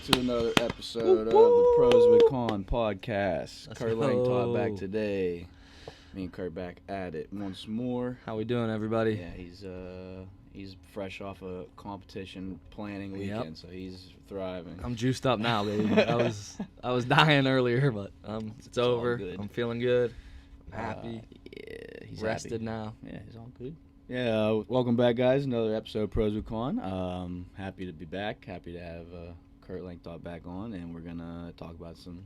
back to another episode of the Pros with Con podcast. Kurt Lang taught back today. Me and Kurt back at it once more. How we doing, everybody? Yeah, he's fresh off a competition planning weekend, so he's thriving. I'm juiced up now, baby. I was dying earlier, but it's over. Good. I'm feeling good. I'm happy. Yeah, he's rested happy. now. Yeah, he's all good. Yeah, welcome back, guys. Another episode of Pros with Con. Happy to be back. Happy to have Kurt Langthought back on, and we're gonna talk about some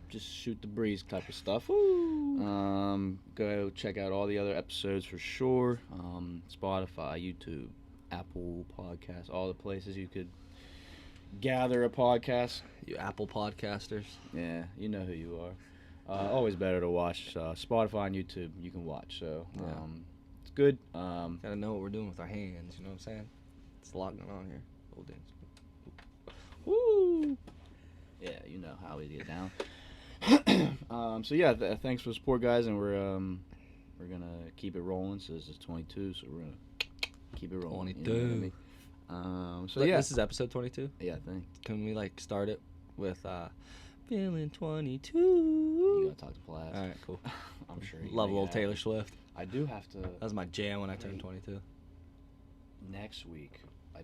just shoot the breeze type of stuff. Go check out all the other episodes for sure. Spotify, YouTube, Apple Podcasts, all the places you could gather a podcast. You Apple podcasters. Yeah, you know who you are. Always better to watch Spotify and YouTube. You can watch, so it's good. Gotta know what we're doing with our hands. You know what I'm saying? It's a lot going on here. Old dance. Woo! Yeah, you know how we get down. Thanks for the support, guys, and we're gonna keep it rolling. So this is 22, so we're gonna keep it rolling. 22. You know what I mean? This is episode 22. Yeah, I think. Can we start it with feeling 22? You gotta talk to Platt. All right, cool. I'm sure. Love a little Taylor Swift. I do have to. That was my jam when I turned 22. Next week.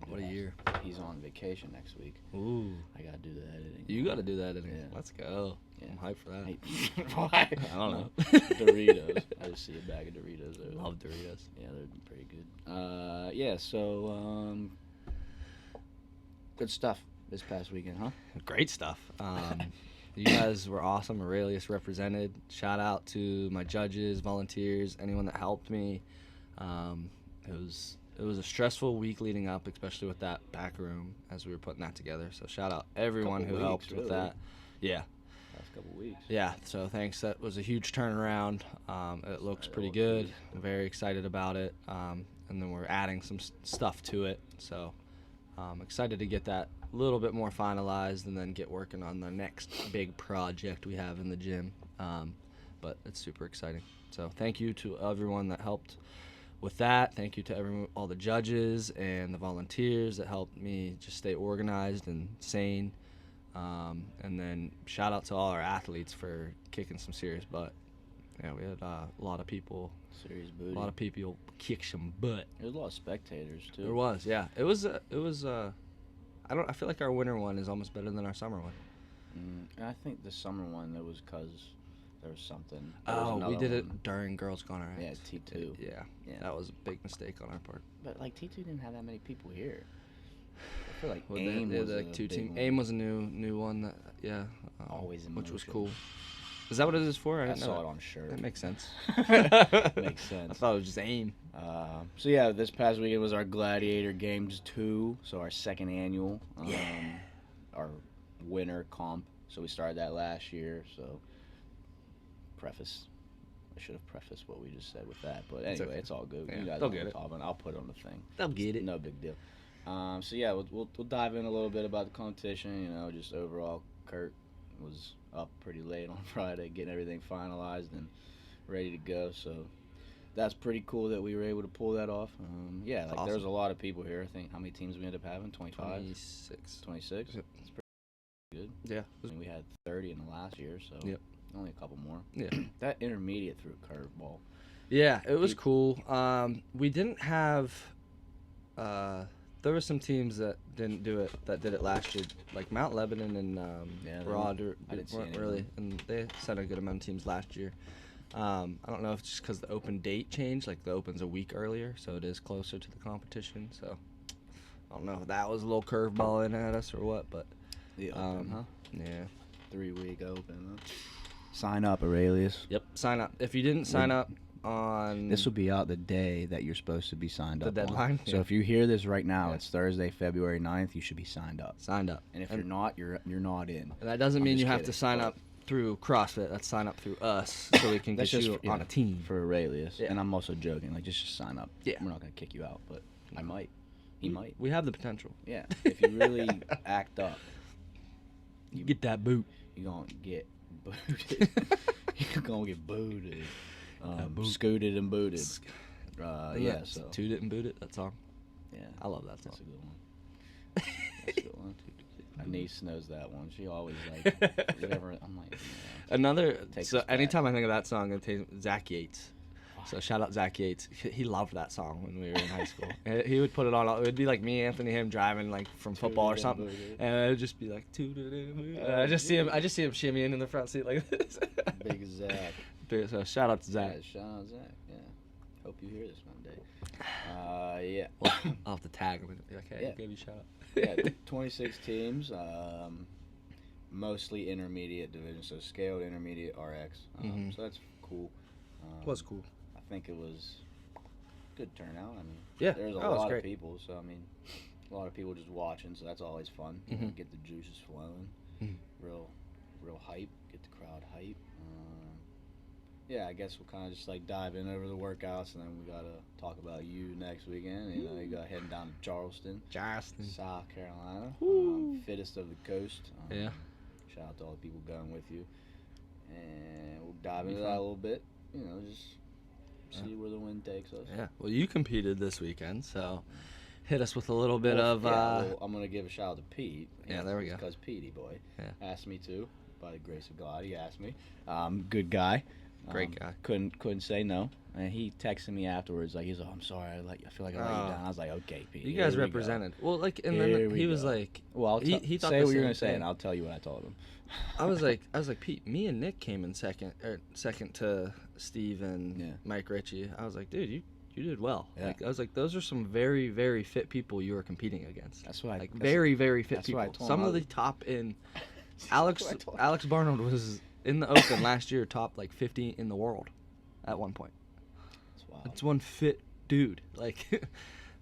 What a year. He's on vacation next week. Ooh. I gotta do the editing. You gotta do the editing. Yeah. Let's go. Yeah. I'm hyped for that. Why? I don't know. Doritos. I just see a bag of Doritos there. Love Doritos. Yeah, they're pretty good. Good stuff this past weekend, huh? Great stuff. You guys were awesome. Aurelius represented. Shout out to my judges, volunteers, anyone that helped me. It was a stressful week leading up, especially with that back room as we were putting that together. So shout out everyone who helped with that. Yeah. Last couple weeks. Yeah, so thanks. That was a huge turnaround. It looks pretty good. I'm very excited about it. And then we're adding some stuff to it. So I'm excited to get that a little bit more finalized and then get working on the next big project we have in the gym. But it's super exciting. So thank you to everyone that helped with that. Thank you to all the judges and the volunteers that helped me just stay organized and sane. And then shout out to all our athletes for kicking some serious butt. Yeah, we had a lot of people. Serious booty. A lot of people kick some butt. There was a lot of spectators too. There was, yeah. It was. I feel like our winter one is almost better than our summer one. I think the summer one there was because there was something. We did it during Girls Gone Alright. Yeah, T2. Yeah, that was a big mistake on our part. But T2 didn't have that many people here. I feel like Well, AIM was a two big team. one. AIM was a new one that Always in which was motion. cool. Is that what it is for? I didn't know saw that. it on shirt. That makes sense. Makes sense. I thought it was just AIM. This past weekend was our Gladiator Games 2, so our second annual, our winter comp. So we started that last year. So I should have prefaced what we just said with that, but anyway, it's all good. Yeah, you guys they'll know get what I'm talking about. I'll put it on the thing. They'll get it. No big deal. We'll dive in a little bit about the competition. Just overall, Kurt was up pretty late on Friday, getting everything finalized and ready to go. So that's pretty cool that we were able to pull that off. Awesome. There was a lot of people here. I think how many teams we ended up having? 25? 26. 26? Yep. That's pretty good. Yeah. I mean, we had 30 in the last year, so only a couple more. Yeah. That intermediate threw a curveball. Yeah, it was cool. We didn't have. There were some teams that didn't do it that did it last year, like Mount Lebanon and Rod. Weren't really, and they sent a good amount of teams last year. I don't know if it's just because the open date changed, like the open's a week earlier, so it is closer to the competition. So I don't know if that was a little curveball in at us or what, but The open, huh? Yeah. 3-week open. Huh? Sign up, Aurelius. Yep. Sign up. If you didn't sign up on this will be out the day that you're supposed to be signed up. The deadline. So if you hear this right now, it's Thursday, February 9th. You should be signed up. Signed up. And if you're not, you're not in. And that doesn't mean just you have kidding, to sign but- up through CrossFit. That's sign up through us so we can That's get just you for- on a team. For Aurelius. Yeah. And I'm also joking. Just sign up. Yeah. We're not going to kick you out, but I might. He might. We have the potential. Yeah. If you really act up, You get that boot. you're going to get booted. You're going to get booted. Scooted and booted. So. Toot it and boot it, that song. Yeah. I love that song. That's a good one. That's a good one. My niece knows that one. She always like whatever. I'm like, Another. Takes So us back. anytime I think of that song, I think of Zach Yates. So shout out Zach Yates. He loved that song when we were in high school. He would put it on. It would be like me, Anthony, him driving like from football or something, and it would just be like. I just see him shimmying in the front seat like this. Big Zach. So shout out to Zach. Yeah, shout out Zach. Yeah. Hope you hear this one day. Yeah. I'll have to tag him and be like, hey, Yeah. I gave you a shout out. Yeah, 26 teams, mostly intermediate division, so scaled intermediate RX. So that's cool. Was cool. I think it was good turnout. I mean, Yeah, there's a it was lot great. of people, so I mean, a lot of people just watching, so that's always fun. You know, get the juices flowing, real hype, get the crowd hype. Yeah, I guess we'll kind of just like dive in over the workouts, and then we gotta talk about you next weekend. You know, you got heading down to Charleston, South Carolina, fittest of the coast. Yeah. Shout out to all the people going with you, and we'll dive into that a little bit. You know, just see where the wind takes us. Yeah. Well, you competed this weekend, so hit us with a little bit of. Well, I'm gonna give a shout out to Pete. Yeah, there we go. Because Petey boy Yeah. asked me to, by the grace of God, he asked me. Good guy. Great guy. Couldn't say no. And he texted me afterwards, like he's like, I'm sorry, I feel like I let you down. I was like, okay, Pete. You guys here we represented. Well, like, and Here then we he was go. like, Well, he thought say the what you're same gonna say, thing. and I'll tell you what I told him. I was like, Pete, me and Nick came in second to Steve and Mike Ritchie. I was like, dude, you did well. Yeah. Like, I was like, those are some very, very fit people you were competing against. That's why. Like, very, very fit that's what I people. told Some him. of the top in. That's Alex what I told him. Alex Barnard was in the Open last year, top like 50 in the world, at one point. That's wild. That's one fit dude. Like,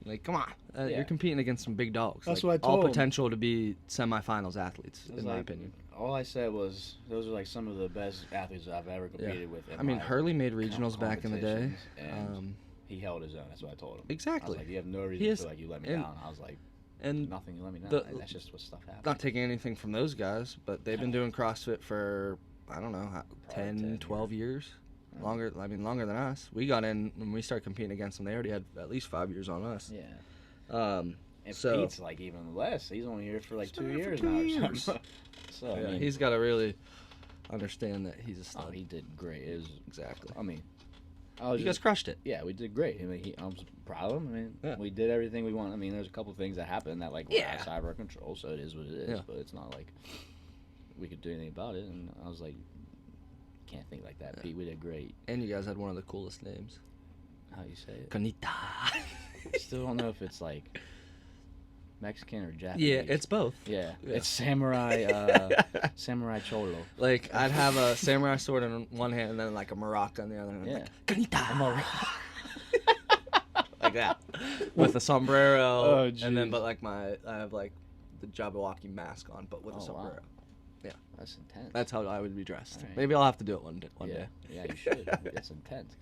like come on, Yeah. you're competing against some big dogs. That's like, what I told all him. potential to be semifinals athletes, It was in my like- opinion. All I said was those are like some of the best athletes I've ever competed with. in I mean, my Hurley made regionals back in the day. competitions, and he held his own. That's what I told him. I Exactly. was like, you have no reason He to is- feel like you let me and- down. I was like, And nothing, you let me down. the- That's just what stuff happens. not taking anything from those guys, but they've been doing CrossFit for, I don't know, 10, 10 12 years. Yeah. Longer than us. We got in, when we started competing against them, they already had at least 5 years on us. Yeah. And So- Pete's like even less. He's only here for like He's 2 been here for years 2 now. Or years. something. So Yeah, I mean, he's got to really understand that he's a stud. oh, he did great. It was, Exactly. I mean, I was You guys just, crushed it. yeah, we did great. I mean, I was proud of him. I mean, Yeah. we did everything we wanted. I mean, there's a couple things that happened that like were Yeah. outside of our control, so it is what it is. Yeah. But it's not like we could do anything about it. And I was like, can't think like that, Yeah. Pete. We did great. And you guys had one of the coolest names. How you say it? Conita. I still don't know if it's like Mexican or Japanese. Yeah, it's both. Yeah, Yeah. it's samurai. Samurai cholo. Like, I'd have a samurai sword in one hand and then like a maraca in the other hand. Yeah. Like, Conita. Like that. With a sombrero. Oh, and then, jeez. but like I have like the Jabberwocky mask on, but with Oh, a wow. sombrero. That's intense. That's how I would be dressed. All right. Maybe I'll have to do it one yeah. day. Yeah, you should. It's intense.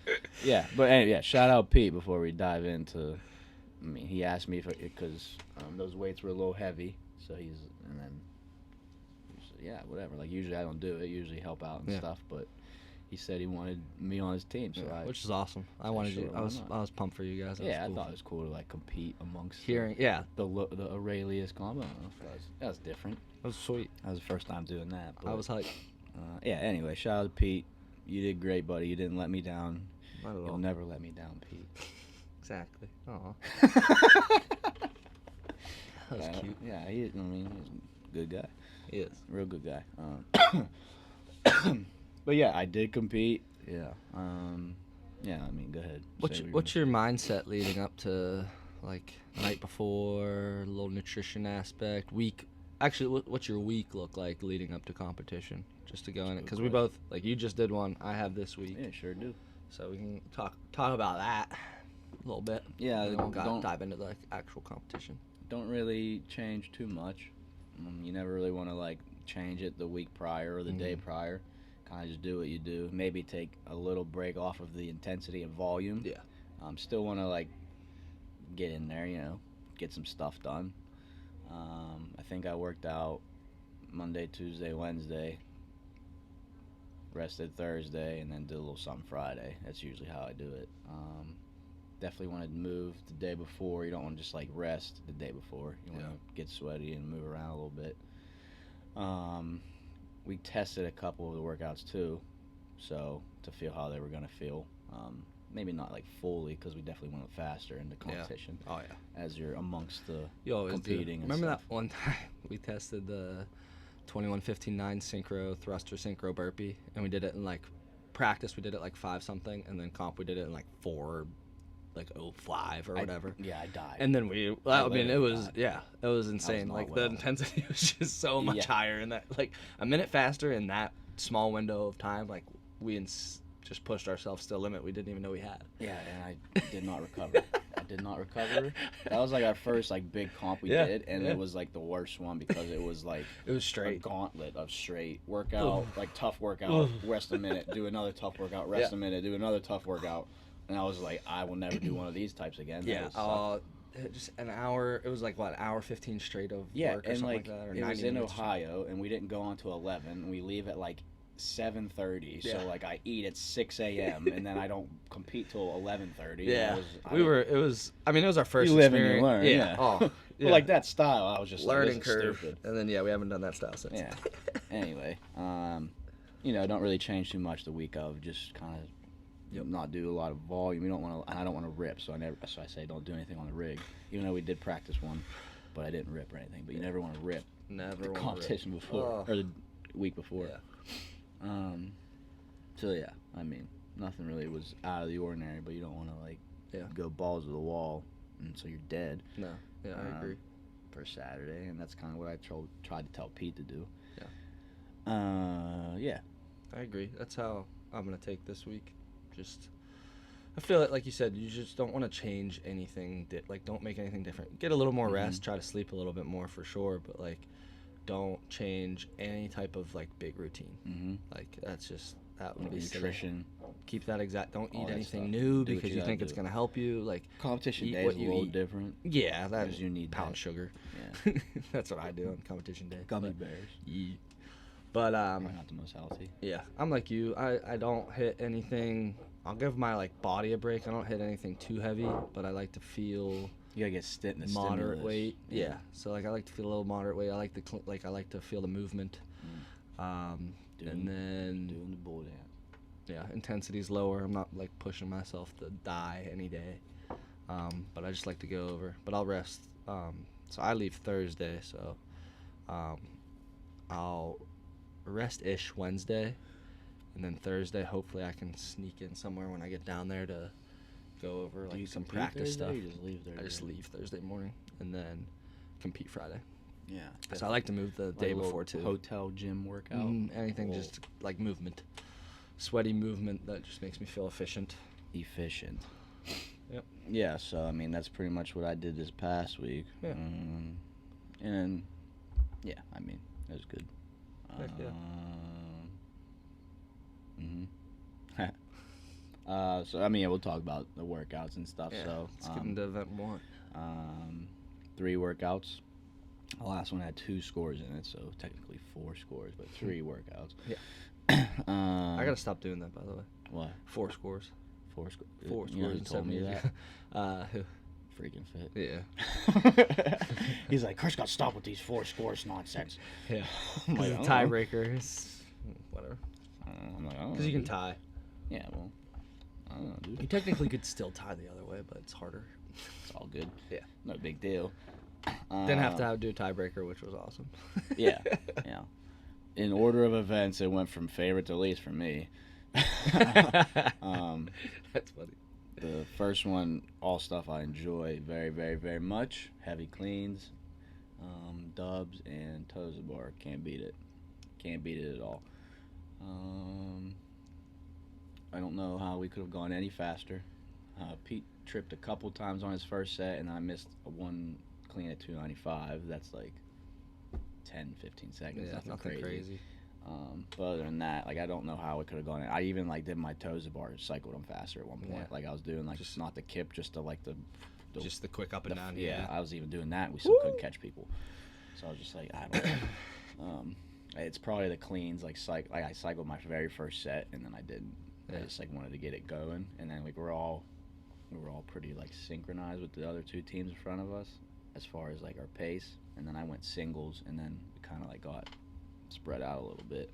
Yeah, but anyway, yeah, shout out Pete before we dive into. I mean, he asked me because those weights were a little heavy, so and then, yeah, whatever. Like usually I don't do it. Usually help out and Yeah. stuff, but he said he wanted me on his team, so Yeah, I. which is awesome. I so wanted sure, you. why I was not? pumped for you guys. That Yeah, was cool. I thought it was cool to like compete amongst Hearing, yeah, the Aurelius combo. I don't know if that was different. that was sweet. That was the first time doing that. But, I was hyped. yeah. Anyway, shout out to Pete. You did great, buddy. You didn't let me down. Not at You'll all. never let me down, Pete. Exactly. Aw. That was Yeah, cute. Yeah, I mean, he's a good guy. He is. Real good guy. But yeah, I did compete. Yeah. Yeah, I mean, go ahead. What's your mindset leading up to, like, night before, a little nutrition aspect, week? Actually, what's your week look like leading up to competition? Just to go in it, Good because we both, like, you just did one. I have this week, Yeah, sure do. so we can talk about that a little bit. Yeah, And then we'll don't dive into the actual competition. don't really change too much. You never really want to like change it the week prior or the day prior. Kind of just do what you do. Maybe take a little break off of the intensity and volume. Yeah. Still want to like get in there, get some stuff done. I think I worked out Monday, Tuesday, Wednesday, rested Thursday, and then did a little something Friday. That's usually how I do it. Definitely want to move the day before. You don't want to just like rest the day before. You want to get sweaty and move around a little bit. We tested a couple of the workouts too, so to feel how they were gonna feel. Maybe not like fully, because we definitely went faster in the competition. Yeah. Oh yeah. As you're amongst the You always competing. do. And Remember stuff. that one time we tested the 21:15.9 synchro thruster synchro burpee, and we did it in like practice. We did it like 5 something, and then comp we did it in like 4, like 05 or whatever. I died. And then it was died. it was insane. not Like the well. intensity was just so much higher in that, like a minute faster in that small window of time. Like we just pushed ourselves to a limit we didn't even know we had. Yeah, and I did not recover. I did not recover. That was like our first like big comp we did, and it was like the worst one because it was like it was straight a gauntlet of straight workout, like tough workout, rest a minute, do another tough workout, rest a minute, do another tough workout, and I was like, I will never do one of these types again. Just an hour. It was like what, hour 15 straight of work or and something like that, or it 90 was in minutes. Ohio, and we didn't go on to 11. And we leave at like 7:30, so like I eat at 6 a.m. and then I don't compete till 11:30. Yeah, it was our first you live and experience. you learn. Yeah. Oh, But like that style, I was just learning like, this is curve. stupid. And then we haven't done that style since. Yeah. Anyway, don't really change too much the week of. Just kind of not do a lot of volume. You don't want to, and I don't want to rip. So I say don't do anything on the rig. Even though we did practice one, but I didn't rip or anything. But you never want to rip. Never the wanna competition rip. before or the week before. Yeah. So yeah, I mean, nothing really was out of the ordinary, but you don't want to go balls to the wall, and so you're dead. No, yeah, I agree. For Saturday, and that's kind of what I tried to tell Pete to do. Yeah. Yeah. I agree. That's how I'm gonna take this week. I feel like you said, you just don't want to change anything. Don't make anything different. Get a little more rest. Try to sleep a little bit more for sure, but don't change any type of big routine. That would be nutrition. Silly. Keep that exact. Don't All eat that anything stuff. new Do what because you you think gotta it's do. gonna help you. Competition eat day what is a you little eat. different. Yeah, that 'Cause you need pound that. sugar. Yeah. That's what I do on competition day. Gummy bears. Yeah. But Probably not the most healthy. yeah, I'm like you. I don't hit anything. I'll give my body a break. I don't hit anything too heavy, but I like to feel You gotta get the moderate stimulus. weight. Yeah. So I like to feel a little moderate weight. I like I like to feel the movement. And then doing the bull dance. yeah, intensity's lower. I'm not pushing myself to die any day. But I just like to go over. But I'll rest. So I leave Thursday, so I'll rest-ish Wednesday, and then Thursday hopefully I can sneak in somewhere when I get down there to go over Do you some compete practice Thursday, stuff. or you just leave Thursday? I just leave Thursday morning and then compete Friday. Yeah. So I like to move the day a little before too. Hotel gym workout. Anything just movement, sweaty movement that just makes me feel efficient. Efficient. Yep. Yeah, so I mean that's pretty much what I did this past week. Yeah. And yeah, I mean it was good. Heck yeah. So I mean we'll talk about the workouts and stuff. Yeah, So let's get into event 1. 3 workouts. The last one had 2 scores in it, so technically 4 scores, but 3 workouts. Yeah. I gotta stop doing that, by the way. What? 4 scores. 4 scores. 4 You know scores who in told 7 me years. that? Freaking fit. Yeah. He's like, Chris got to stop with these 4 scores nonsense. Yeah. I'm like, Because I the don't know. tiebreaker is whatever. I'm like, Because you can tie. Yeah, well, I don't know, dude. You technically could still tie the other way, but it's harder. It's all good. Yeah. No big deal. Didn't have to do a tiebreaker, which was awesome. Yeah. Yeah. In order of events, it went from favorite to least for me. That's funny. The first one, all stuff I enjoy very, very, very much. Heavy cleans, dubs, and toes to bar. Can't beat it. Can't beat it at all. I don't know how we could have gone any faster. Pete tripped a couple times on his first set, and I missed one clean at 295. That's like 10, 15 seconds. Yeah, nothing crazy. But other than that, I don't know how it could have gone. I even did my toes to bar, cycled them faster at one point. Yeah. I was doing just not the kip, just the Just the quick up and down. yeah. I was even doing that. We still couldn't catch people. So I was just like, I don't know. It's probably the cleans. I cycled my very first set, and then I didn't. Yeah. I just wanted to get it going, and then we were all pretty synchronized with the other 2 teams in front of us as far as our pace. And then I went singles, and then we kind of got spread out a little bit.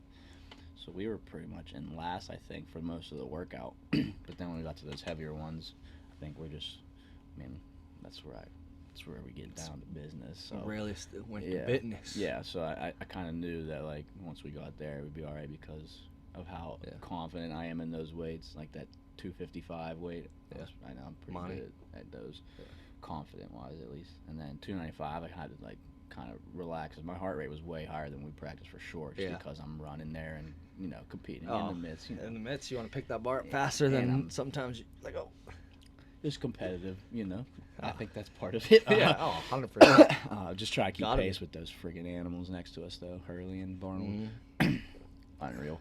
So we were pretty much in last, I think, for most of the workout. But then when we got to those heavier ones, I think we're just, I mean, that's where we get down to business. So Really still went to business. Yeah, so I kind of knew that, like, once we got there, we'd be all right because of how confident I am in those weights, like that 255 weight. Yeah. I know I'm pretty good at those, confident-wise at least. And then 295, I had to, like, kind of relax because my heart rate was way higher than we practiced for short because I'm running there and, you know, competing in the mitts. You know. In the mitts, you want to pick that bar up faster than sometimes, just competitive, you know. I think that's part of it. 100%. Just try to keep pace with those friggin' animals next to us, though, Hurley and Barnold. Unreal.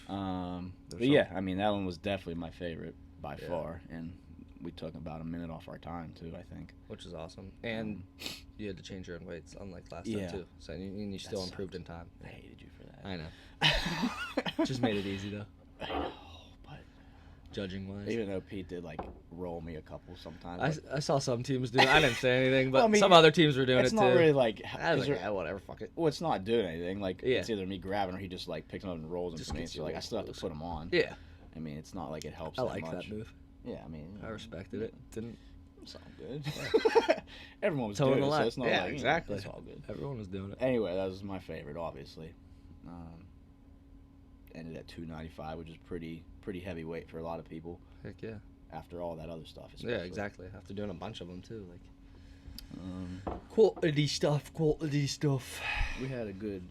But yeah, I mean, that one was definitely my favorite by far, and we took about a minute off our time too, I think. Which is awesome. And you had to change your own weights, unlike last time too. So you still improved in time. I hated you for that. I know. Just made it easy though. I know, but judging wise. Even though Pete did like roll me a couple sometimes. I saw some teams do it. I didn't say anything, but some other teams were doing it too. It's not really like. I was like, whatever, fuck it. Well, it's not doing anything. Like it's either me grabbing or he just like picks them up and rolls them for me. So like I still have to put them on. Yeah. I mean, it's not like it helps. I that like much. that move. Yeah, I mean, I respected it. Didn't sound good. Everyone was doing it, so it's not like, exactly. It's all good. Everyone was doing it. Anyway, that was my favorite, obviously. Ended at 295, which is pretty heavy weight for a lot of people. Heck yeah. After all that other stuff. Especially. Yeah, exactly. After doing a bunch of them too, like. Quality stuff. We had a good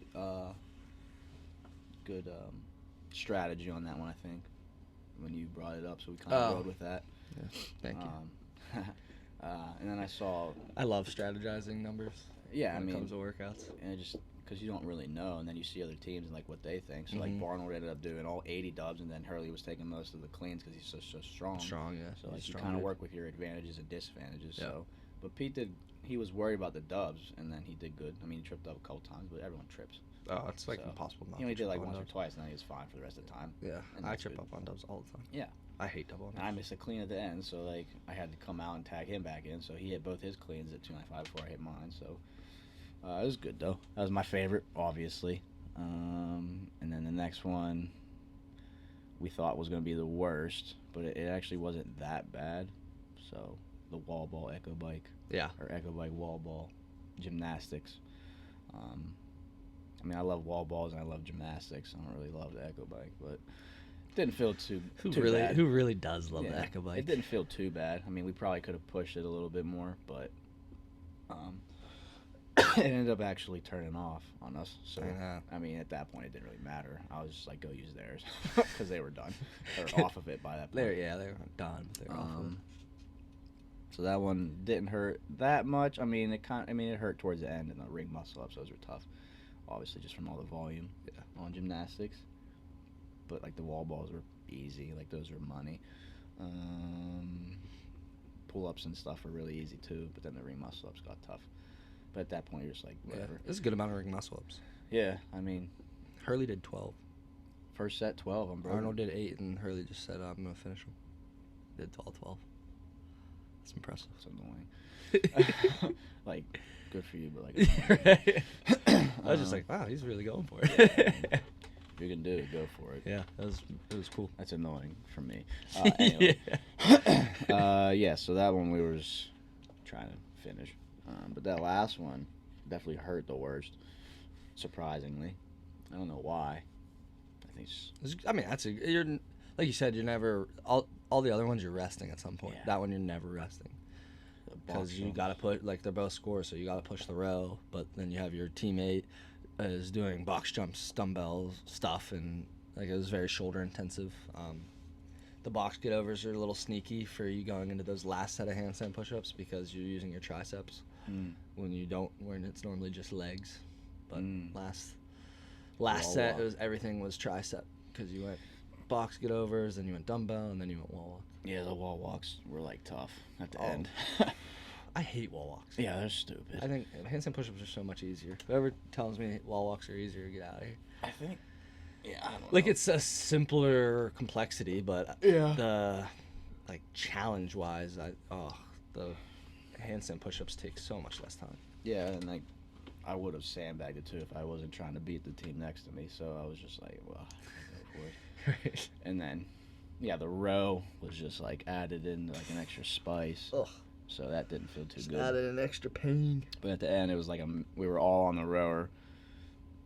strategy on that one, I think, when you brought it up, so we kind of rode with that. Yeah, thank you. And then I love strategizing numbers. Yeah, when it comes to workouts. And just because you don't really know, and then you see other teams and like what they think. So like Barnold ended up doing all 80 dubs, and then Hurley was taking most of the cleans because he's so strong. Strong, yeah. So like you kind of work with your advantages and disadvantages. Yeah. So, but Pete he was worried about the dubs, and then he did good. I mean, he tripped up a couple times, but everyone trips. Oh, it's like impossible not to. He only did like once dubs. or twice, and then he was fine for the rest of the time. Yeah, I trip up on dubs all the time. Yeah. I hate double on dubs. And I missed a clean at the end, so like I had to come out and tag him back in. So he hit both his cleans at 295 before I hit mine. So it was good though. That was my favorite, obviously. And then the next one we thought was going to be the worst, but it actually wasn't that bad. So the wall ball echo bike. Yeah. Or echo bike wall ball gymnastics. I mean, I love wall balls and I love gymnastics. I don't really love the echo bike, but it didn't feel too bad. Who really does love the echo bike? It didn't feel too bad. I mean, we probably could have pushed it a little bit more, but it ended up actually turning off on us. So I mean, at that point, it didn't really matter. I was just like, go use theirs because they were done. They were off of it by that point. They were done. They were off of it. So that one didn't hurt that much. I mean, it hurt towards the end, and the ring muscle ups, those were tough. Obviously, just from all the volume on gymnastics. But like the wall balls were easy. Like those were money. Pull ups and stuff were really easy too. But then the ring muscle ups got tough. But at that point, you're just like, whatever. Yeah, it's a good amount of ring muscle ups. Yeah, I mean, Hurley did 12. First set 12. I'm broken. Arnold did 8, and Hurley just said, "I'm gonna finish him." Did all 12. That's impressive. It's annoying. Like, good for you, but like. I was just like, wow, he's really going for it. If you can do it, go for it. Yeah, it was cool. That's annoying for me. Anyway. Yeah, so that one we were just trying to finish. But that last one definitely hurt the worst, surprisingly. I don't know why. I think you're like you said, you're never all the other ones you're resting at some point. Yeah. That one you're never resting. Because you got to put, like, they're both scores, so you got to push the row, but then you have your teammate is doing box jumps, dumbbells, stuff, and, like, it was very shoulder intensive. The box get overs are a little sneaky for you going into those last set of handstand push-ups because you're using your triceps when it's normally just legs. But last set, everything was tricep because you went box get overs, then you went dumbbell, and then you went wall walk. Yeah, the wall walks were like tough at the end. I hate wall walks. Yeah, they're stupid. I think handstand push-ups are so much easier. Whoever tells me wall walks are easier, get out of here. I think. Yeah, I don't know. Like, it's a simpler complexity, but the challenge-wise, the handstand push-ups take so much less time. Yeah, and like I would have sandbagged it too if I wasn't trying to beat the team next to me. So I was just like, well, I'll go for it. Right. And then, yeah, the row was just like added in like an extra spice. Ugh. So that didn't feel too Just good. added an extra pain. But at the end, it was like we were all on the rower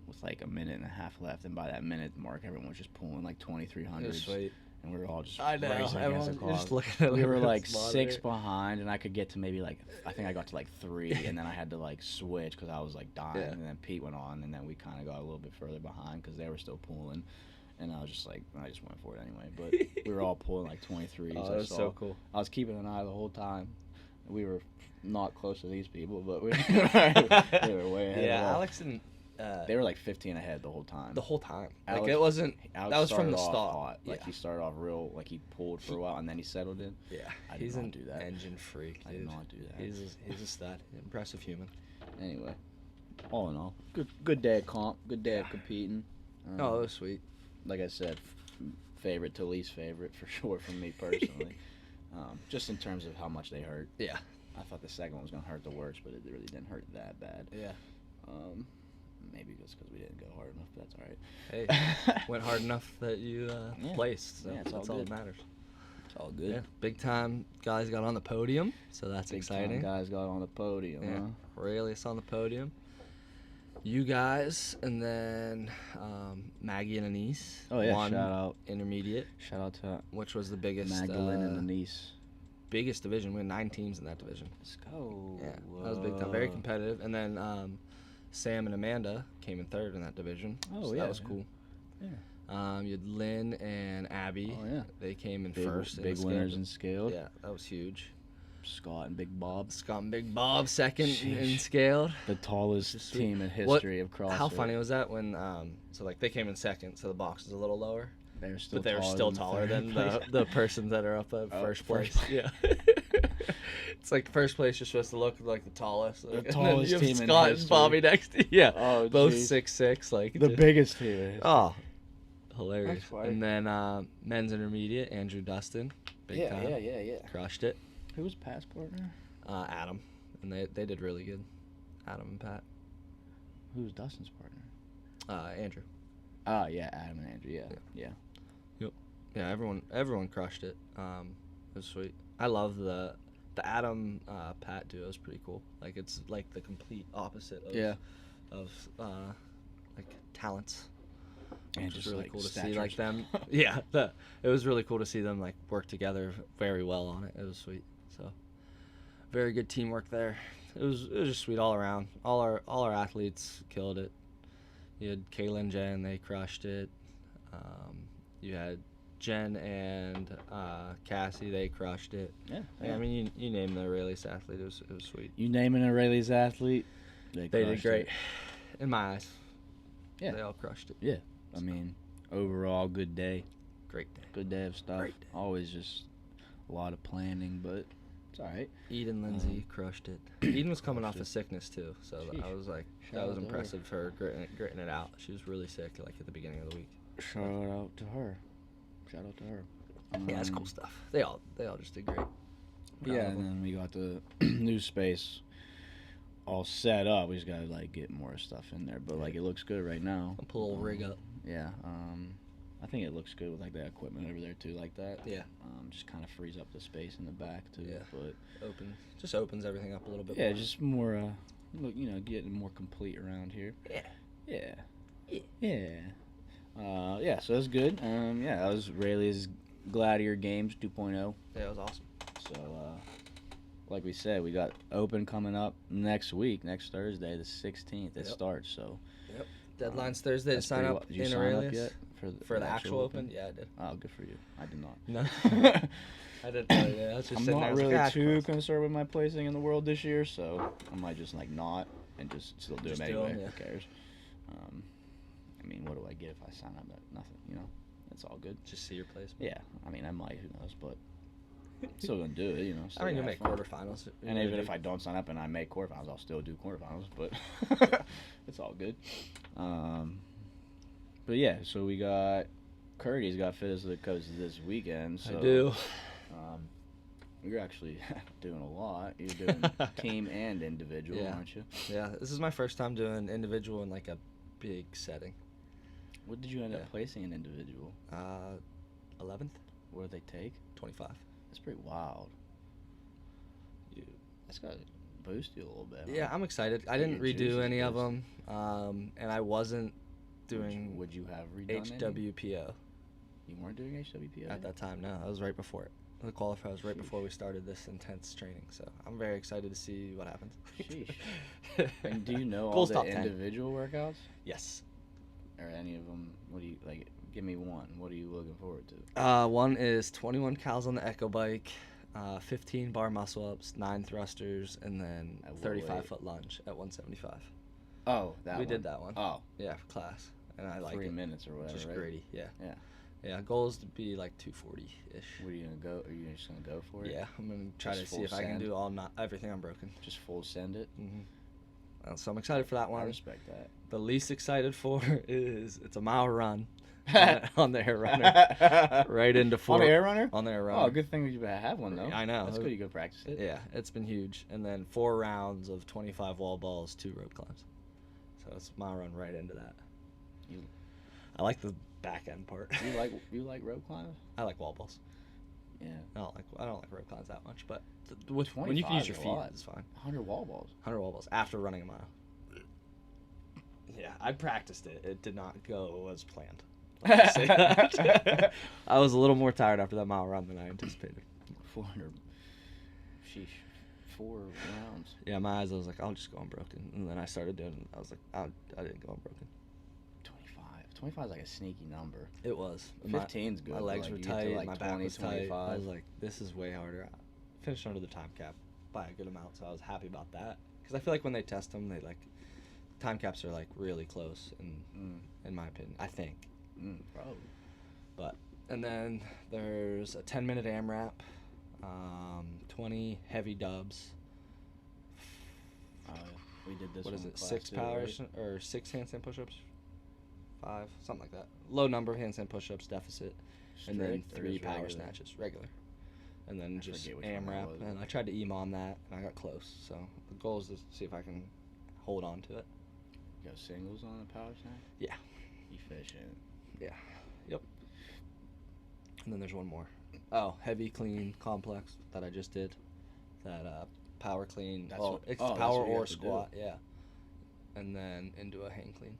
with like a minute and a half left, and by that minute mark, everyone was just pulling like 2300s, Sweet. and we were all just I know. racing against the Everyone clock. just looking at We were like everyone's 6 monitor. behind, and I could get to maybe like I think I got to like 3, and then I had to like switch because I was like dying, Yeah. and then Pete went on, and then we kind of got a little bit further behind because they were still pulling. And I was just like, I just went for it anyway. But we were all pulling like 23s. Oh, that's so cool. I was keeping an eye the whole time. We were not close to these people, but we were way ahead. Yeah, of all. Alex and They were like 15 ahead the whole time. the whole time. Alex- Like it wasn't. Alex that was from the started off start. hot. Like Yeah. he started off real, like he pulled for a while and then he settled in. Yeah, I did he's not an do that. engine freak, I dude. did not do that. He's a stud, impressive human. Anyway, all in all, good day of comp, good day of competing. Oh, it was sweet. Like I said, favorite to least favorite for sure from me personally. Just in terms of how much they hurt. Yeah. I thought the second one was gonna hurt the worst, but it really didn't hurt that bad. Yeah. Maybe just because we didn't go hard enough, but that's all right. Hey, went hard enough that you Yeah. placed. So Yeah, it's all that's all good. that matters. It's all good. Yeah. Big time guys got on the podium, so that's Big exciting. time guys got on the podium. Yeah. Huh? Aurelius on the podium. You guys, and then Maggie and Anise. Oh yeah, won shout out intermediate, to which was the biggest Magdalene and Anise. biggest division. We had 9 teams in that division. Let's go. Yeah, that was big time. Very competitive. And then Sam and Amanda came in 3rd in that division. Oh, so yeah, that was yeah. cool. Yeah. You had Lynn and Abby. Oh yeah. They came in Big, 1st. in big the winners scaled. in scaled. Yeah, that was huge. Scott and Big Bob. Scott and Big Bob 2nd in Sheesh. scaled. The tallest Just sweet. team in What- history of CrossFit. How funny was that when so like they came in 2nd, so the box is a little lower, They were still but they were still taller than the persons that are up at Oh, first first place. Yeah. It's like first place you're supposed to look like the tallest. The and then tallest you have team in Scott and history. Bobby next to you. Yeah. Oh, Both geez. 6'6", like The just- biggest team. in history. Oh, hilarious. That's funny. And then men's intermediate, Andrew Dustin, big time, yeah. crushed it. Who was past partner? Adam, and they did really good. Adam and Pat. Who was Dustin's partner? Andrew. Oh yeah, Adam and Andrew. Yeah. Yeah, everyone crushed it. It was sweet. I love the Adam Pat duo is pretty cool. Like it's like the complete opposite of Yeah. like talents. And Which was just really like cool to see statures. like them. Yeah, it was really cool to see them like work together very well on it. It was sweet. So very good teamwork there. It was just sweet all around. All our athletes killed it. You had Kayla and Jen, they crushed it. You had Jen and Cassie, they crushed it. Yeah. I mean, you name the Aurelius athlete, it was sweet. You name an Aurelius athlete, They did crushed great, it. in my eyes. Yeah. They all crushed it. Yeah. I mean, overall, good day. Great day. Good day of stuff. Great day. Always just a lot of planning, but it's all right. Eden Lindsay crushed it. Eden was coming off crushed of sickness too, so Sheesh. I was like, Shout that was out to her. impressive for her gritting it out. She was really sick, like at the beginning of the week. Shout out to her. Yeah, that's cool stuff. They all just did great. Proud Yeah, of and them. then we got the new space all set up. We just gotta like get more stuff in there, but like it looks good right now. I'll pull a little rig up. Yeah, I think it looks good with like the equipment over there too, like that. Yeah. Just kind of frees up the space in the back too. Yeah. But Just opens everything up a little bit yeah, more. just more, getting more complete around here. Yeah. Yeah. Yeah. Yeah. So that's good. That was Rayleigh's Gladiator Games 2.0. Yeah, it was awesome. So, like we said, we got Open coming up next week, next Thursday, the 16th. It Yep. starts. So Deadline's Thursday to that's sign pretty up Did you in sign Aurelius. up yet For the actual open? Yeah, I did. Oh, good for you. I did not. No. I did. Yeah, I was just I'm sitting there. I not was like, really "Ah, too close." concerned with my placing in the world this year, so I might just like not and just still do Just them do anyway. 'em, yeah. Who cares? I mean, what do I get if I sign up? Nothing. It's all good. Just see your place. Yeah, I mean, I might. Who knows? But still gonna do it. Still I mean, you'll gonna make have fun. quarterfinals. And even if I don't sign up and I make quarterfinals, I'll still do quarterfinals. But it's all good. But yeah, so we got Curdy's got fit as the coach this weekend. So, I do. You're actually doing a lot. You're doing team and individual, Yeah. aren't you? Yeah, this is my first time doing individual in like a big setting. What did you end Yeah. up placing in individual? 11th, What did they take? 25. That's pretty wild. That's got to boost you a little bit. Yeah, I'm excited. I Get didn't your redo juices any of boosted. them, and I wasn't doing Would you have redone any? HWPO You weren't doing HWPO at that time. No, that was right before it. The qualifier was right before we started this intense training, so I'm very excited to see what happens. Sheesh. And do you know all Goals the top 10. individual workouts? Yes. Or any of them? What do you like? Give me one. What are you looking forward to? One is 21 cals on the Echo bike, 15 bar muscle ups, 9 thrusters, and then At what 35 weight? foot lunge at 175. Oh, that We one. did that one. Oh, Yeah, for class, and I like 3 it. minutes or whatever, Just right? gritty. Yeah. Yeah. Yeah. Goal is to be like 240 ish. Where are you gonna go? Are you just gonna go for it? Yeah, I'm gonna try Just to see full if I can send? do everything unbroken. Just full send it. So I'm excited for that I one. respect that. The least excited for is it's a mile run on the air runner, right into 4. On the air runner? On the air runner. Oh, good thing you have one though. I know. That's good. You go practice it. Yeah, it's been huge. And then 4 rounds of 25 wall balls, 2 rope climbs. So it's my run right into that. I like the back end part. You like rope climbs? I like wall balls. Yeah. I don't like rope climbs that much, but when you can 25 use your is a feet, lot. it's fine. 100 wall balls. 100 wall balls after running a mile. Yeah, I practiced it. It did not go as planned. I'll just say that. I was a little more tired after that mile run than I anticipated. 400. Sheesh. 4 rounds. Yeah, my eyes, I was like, I'll just go unbroken. And then I started doing, I was like, I didn't go unbroken. 25. 25 is like a sneaky number. It was. 15's good. My but, legs like, were you get to, tight, like, my back 20, was tight. 25. I was like, this is way harder. I finished under the time cap by a good amount, so I was happy about that. Because I feel like when they test them, they like, time caps are like really close, in my opinion, I think. Probably. But, and then there's a 10-minute AMRAP, 20 heavy dubs. We did this What one is in it? class 6 too, powers right? or 6 handstand push-ups, 5, something like that. Low number of handstand push-ups deficit, and then Strict or 3 just power regular? snatches, regular, and then I just forget which one that AMRAP. was. And I tried to EMOM that, and I got close. So the goal is to see if I can hold on to it. You go singles on the power snack? Yeah. Efficient. Yeah. Yep. And then there's one more. Oh, heavy clean complex that I just did. That power clean. That's It's that's power what you or have to do. squat. Yeah. And then into a hang clean.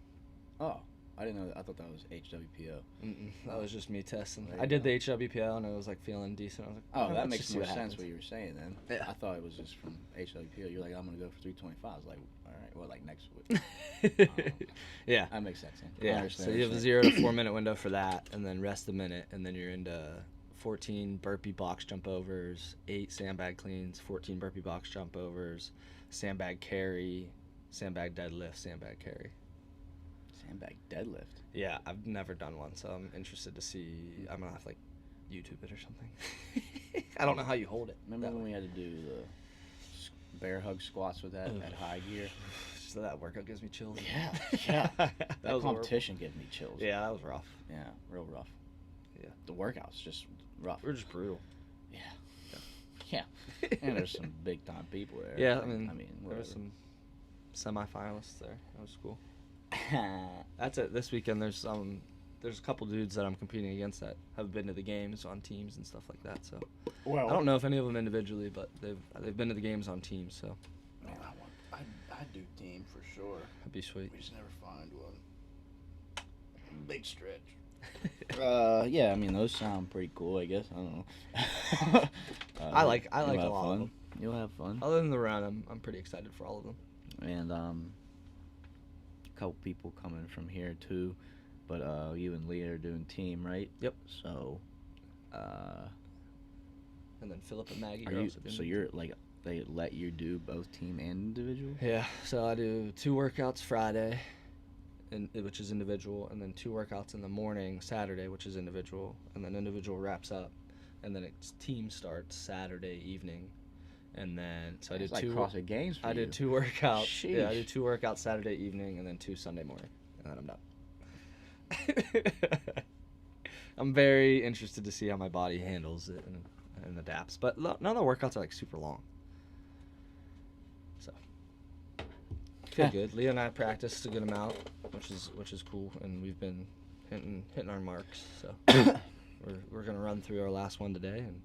Oh, I didn't know that. I thought that was HWPO. That was just me testing. There I you did go. the HWPL and it was like feeling decent. I was like, Oh, let's that just makes see more what sense happens. what you were saying then. Yeah. I thought it was just from HWPO. You're like, I'm going to go for 325. I was like, all right, well, like next week. Yeah. That makes sense. Then. I Yeah. understand So what you have a you're 0 to 4 minute window for that, and then rest a minute, and then you're into 14 burpee box jump overs, 8 sandbag cleans, 14 burpee box jump overs, sandbag carry, sandbag deadlift, sandbag carry. Sandbag deadlift. Yeah, I've never done one, so I'm interested to see. I'm gonna have to like YouTube it or something. I don't know how you hold it. Remember that when way. we had to do the bear hug squats with that at high gear? So that workout gives me chills. Yeah, yeah. that That was competition gave me chills. Yeah, that was rough. Yeah, real rough. Yeah. The workouts just rough. We're just brutal. Yeah. Yeah. And there's some big time people there. Yeah, Like, I mean, there whatever. were some semifinalists there. That was cool. That's it. This weekend, there's a couple dudes that I'm competing against that have been to the games on teams and stuff like that. So Well, I don't know if any of them individually, but they've been to the games on teams. So Man, I'd do team for sure. that'd be sweet. We just never find one. Big stretch. Yeah, I mean those sound pretty cool. I guess I don't know. I like you'll a have lot of fun. them. You'll have fun. Other than the round, I'm pretty excited for all of them. And a couple people coming from here too, but you and Leah are doing team, right? Yep. So, And then Philip and Maggie. are are you? also doing So you're like they let you do both team and individual? Yeah, so I do 2 workouts Friday, which is individual, and then 2 workouts in the morning Saturday, which is individual, and then individual wraps up, and then it's team starts Saturday evening, and then so I did It's like 2. CrossFit Games for I you. did 2 workouts. Yeah, I Sheesh. did 2 workouts Saturday evening, and then 2 Sunday morning, and then I'm done. I'm very interested to see how my body handles it, and and the daps. But none of the workouts are like super long. So feel good. Leah and I practiced a good amount, which is cool, and we've been hitting our marks. So we're gonna run through our last one today and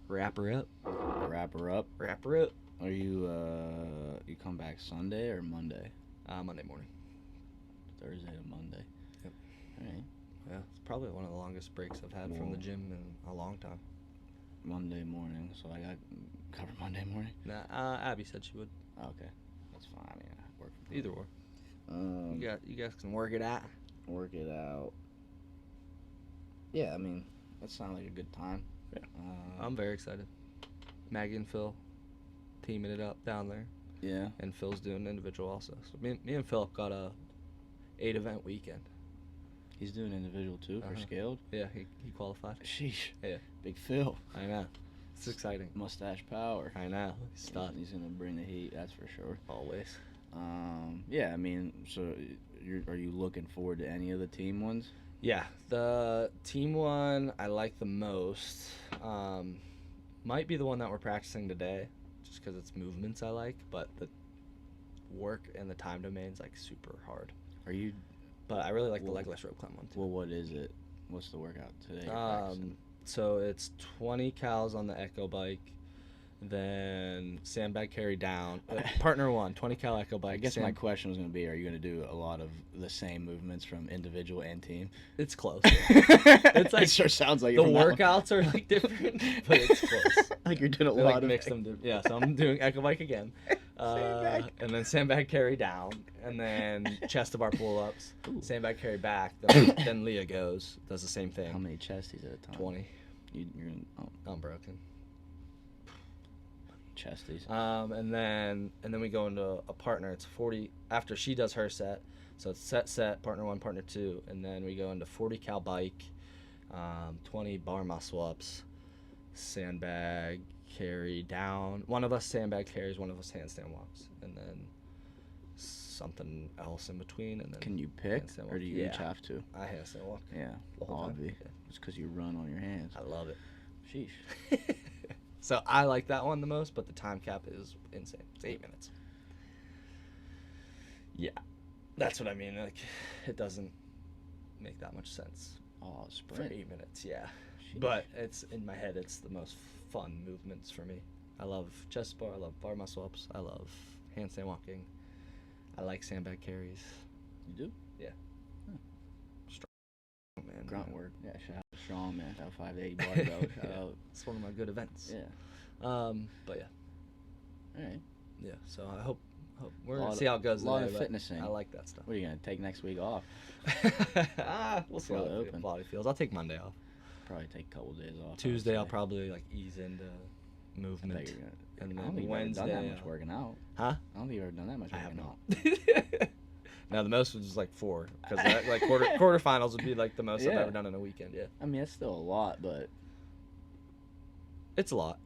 wrap her up. Wrap her up. Wrap her up. Are you you come back Sunday or Monday? Monday morning. Thursday to Monday. Yep. All right. Yeah, it's probably one of the longest breaks I've had from the gym in a long time. Monday morning, so I got cover Monday morning. Nah, Abby said she would. Okay, that's fine. I mean, I work from Either or. You guys can work it out. Work it out. Yeah, I mean, that sounds like a good time. Yeah. I'm very excited. Maggie and Phil teaming it up down there. Yeah. And Phil's doing individual also. So me and Phil got a 8-event weekend. He's doing individual too for scaled. Yeah, he qualified. Sheesh. Yeah. Big Phil. I know. It's exciting. Mustache power. I know. He's gonna bring the heat. That's for sure. Always. Yeah. I mean, so are you looking forward to any of the team ones? Yeah, the team one I like the most. Might be the one that we're practicing today, just because it's movements I like, but the work and the time domain's like super hard. But I really like the legless rope climb one too. Well, what is it? What's the workout today? So it's 20 cals on the Echo bike, then sandbag carry down. Partner 1, 20 cal Echo bike. I guess my question was going to be, are you going to do a lot of the same movements from individual and team? It's close. It's like it sure sounds like the workouts are like different, but it's close. Like you're doing a they lot like of mix them. Yeah, so I'm doing Echo bike again, and then sandbag carry down, and then chest to bar pull-ups, sandbag carry back. Then Leah does the same thing. How many chesties at a time? 20. You're I'm broken. Chesties. And then we go into a partner. It's 40 after she does her set. So it's set, partner 1, partner 2, and then we go into 40 cal bike, 20 bar muscle ups, sandbag carry down. One of us sandbag carries, one of us handstand walks, and then something else in between. And then can you pick, or do you each have to? I handstand walk. Yeah, obvi. Yeah. It's because you run on your hands. I love it. Sheesh. So I like that one the most, but the time cap is insane. It's 8 minutes. Yeah, that's what I mean. Like, it doesn't make that much sense. Oh, For sprint. 8 minutes, yeah. Sheesh. But it's in my head. It's the most fun movements for me. I love chest bar. I love bar muscle ups. I love handstand walking. I like sandbag carries. You do? Yeah. Huh. Strong man. Grunt work. Yeah, shout out to Strong Man. Shout out 580 barbell. Shout out. It's one of my good events. Yeah. But yeah. All right. Yeah. So I hope we're gonna see how it goes. A lot today, of fitnessing. I like that stuff. What are you gonna take next week off? We'll see how open. body feels. I'll take Monday off. Probably take a couple days off. Tuesday I'll probably like ease into I movement. bet you're gonna. And I don't then think you've ever done Wednesday, that much working out. Huh? I don't think you've ever done that much I working have out. not. No, the most was like 4, because like quarterfinals would be like the most I've Yeah. ever done in a weekend. Yeah, I mean, it's still a lot, but it's a lot.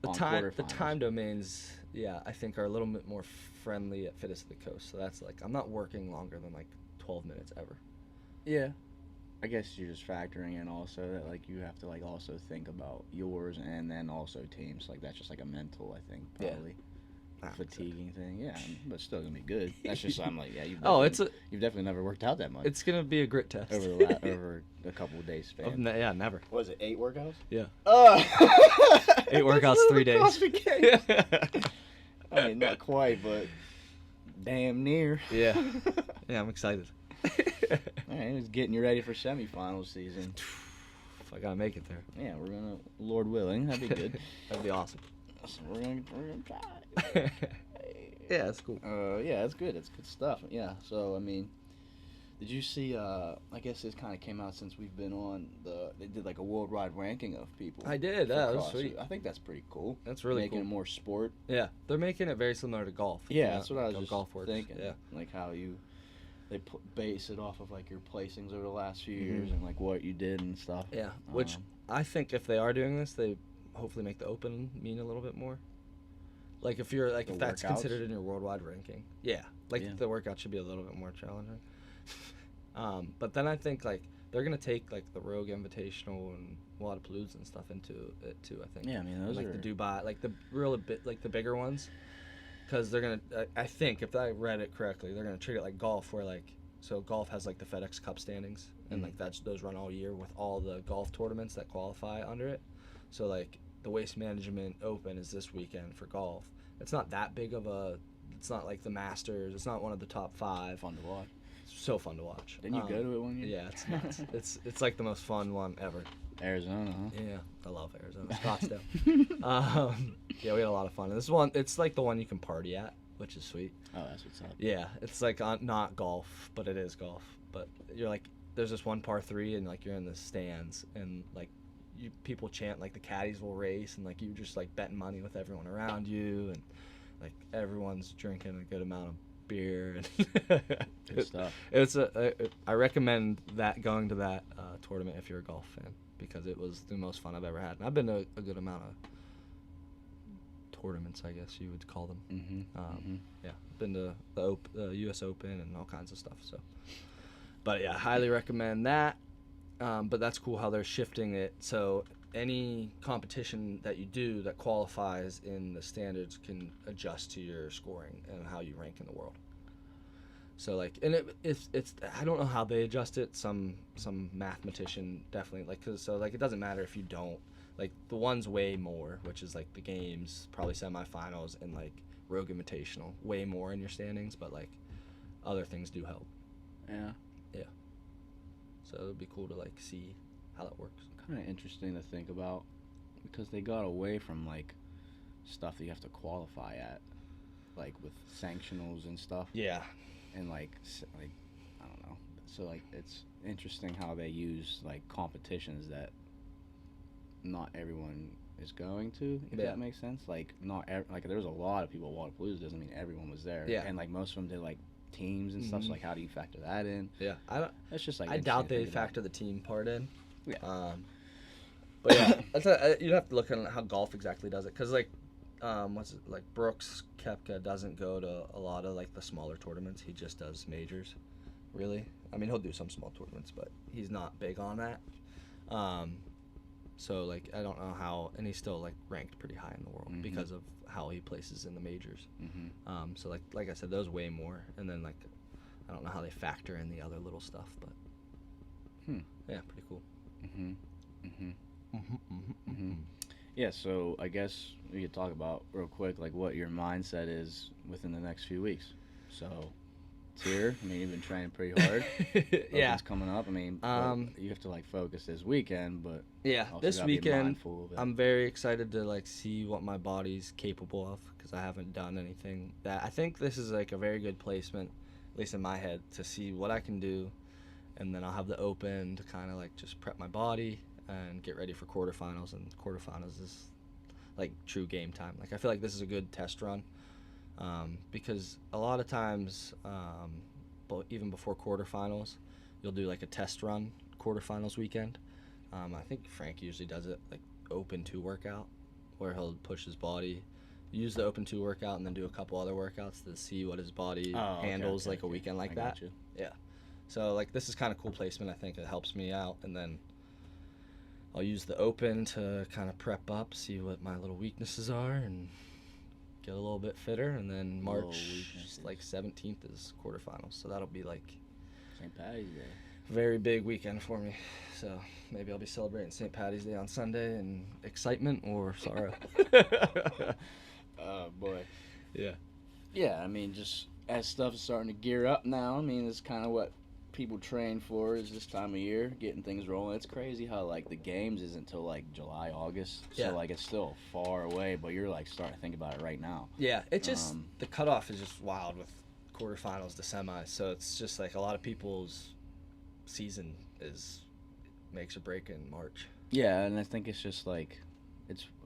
The on time quarterfinals. domains, yeah, I think are a little bit more friendly at Fittest of the Coast. So that's like I'm not working longer than like 12 minutes ever. Yeah. I guess you're just factoring in also that like you have to like also think about yours and then also teams. Like that's just like a mental, I think, Yeah. probably fatiguing thing. Yeah, but still gonna be good. That's just I'm like, yeah, you've you've definitely never worked out that much It's gonna be a grit test over over a couple of days span. yeah, never. What was it, 8 workouts? Yeah. 8 workouts, 3 days. I mean, not quite, but damn near. Yeah. Yeah, I'm excited. All right, it's getting you ready for semifinals season. If I gotta make it there. Yeah, we're gonna, Lord willing, that'd be good. That'd be awesome. So we're gonna try. Yeah, that's cool. Yeah, it's good. It's good stuff. Yeah. So I mean, did you see? I guess this kind of came out since we've been on. They did like a worldwide ranking of people. I did. for That was CrossFit. sweet. I think that's pretty cool. That's really making cool. it more sport. Yeah, they're making it very similar to golf. Yeah, that's what I was how just golf works. thinking. Yeah. Like how they base it off of like your placings over the last few Mhm. years and like what you did and stuff. Yeah, which I think if they are doing this, they hopefully make the open mean a little bit more. Like if you're like The if that's workouts? considered in your worldwide ranking. Yeah, like Yeah. the workout should be a little bit more challenging. But then I think like they're gonna take like the Rogue Invitational and Wadapalooza and stuff into it too. I think. Yeah, I mean And, those like are the Dubai, like the real bit, like the bigger ones, because they're gonna. I think if I read it correctly, they're gonna treat it like golf, where like so golf has like the FedEx Cup standings, and like those run all year with all the golf tournaments that qualify under it. So like the Waste Management Open is this weekend for golf. It's not that big of a. It's not like the Masters. It's not one of the top 5. fun to watch. So fun to watch. Didn't you go to it one year? Yeah, it's nuts. it's like the most fun one ever. Arizona, huh? Yeah, I love Arizona. Scottsdale. Yeah, we had a lot of fun. And this one, it's like the one you can party at, which is sweet. Oh, that's what's up. Yeah, it's like not golf, but it is golf. But you're like, there's this one par 3, and like you're in the stands, and like people chant, like the caddies will race, and like you just like betting money with everyone around you, and like everyone's drinking a good amount of beer. And Good stuff. I recommend going to that tournament if you're a golf fan, because it was the most fun I've ever had. And I've been to a good amount of tournaments, I guess you would call them. Yeah, been to the U.S. Open and all kinds of stuff. So, but yeah, highly recommend that. But that's cool how they're shifting it. So any competition that you do that qualifies in the standards can adjust to your scoring and how you rank in the world. So like, and it's I don't know how they adjust it. Some mathematician definitely like, cause so like it doesn't matter if you don't like the ones way more, which is like the games, probably semifinals, and like Rogue Invitational, way more in your standings. But like other things do help. Yeah. Yeah. So it'd be cool to like see how that works. Kind of interesting to think about, because they got away from like stuff that you have to qualify at, like with sanctionals and stuff. Yeah. And like I don't know. So like it's interesting how they use like competitions that not everyone is going to, if that makes sense. Like like there was a lot of people at Wadapalooza, doesn't mean everyone was there. Yeah. And like most of them did like teams and stuff. So like how do you factor that in? Yeah. It's just like I doubt they factor the team part in. Yeah. But yeah, you'd have to look at how golf exactly does it, because like, what's it like? Brooks Koepka doesn't go to a lot of like the smaller tournaments. He just does majors. Really, I mean, he'll do some small tournaments, but he's not big on that. So like, I don't know how, and he's still like ranked pretty high in the world because of how he places in the majors. So like I said, those way more, and then like, I don't know how they factor in the other little stuff, but yeah, pretty cool. Yeah, so I guess we could talk about real quick like what your mindset is within the next few weeks. So it's here. I mean, you've been training pretty hard. Yeah, Open's coming up. I mean, you have to like focus this weekend, but yeah, also this gotta be weekend mindful of it. I'm very excited to like see what my body's capable of, because I haven't done anything that I think this is like a very good placement, at least in my head, to see what I can do, and then I'll have the Open to kind of like just prep my body and get ready for quarterfinals. And quarterfinals is like true game time. Like I feel like this is a good test run, because a lot of times, but even before quarterfinals, you'll do like a test run quarterfinals weekend. I think Frank usually does it like Open 2 workout, where he'll push his body, use the Open 2 workout, and then do a couple other workouts to see what his body handles a weekend like that. Yeah. So like this is kind of cool placement. I think it helps me out, and then I'll use the Open to kind of prep up, see what my little weaknesses are, and get a little bit fitter. And then March, like 17th is quarterfinals, so that'll be like St. Patty's Day. Very big weekend for me. So maybe I'll be celebrating St. Patty's Day on Sunday in excitement or sorrow. Oh boy. Yeah. Yeah, I mean, just as stuff is starting to gear up now, I mean, it's kind of what people train for is this time of year, getting things rolling. It's crazy how like the games isn't until like July, August. So like it's still far away, but you're like starting to think about it right now. Yeah, it just the cutoff is just wild with quarterfinals to semis. So it's just like a lot of people's season makes or break in March. Yeah, and I think it's just like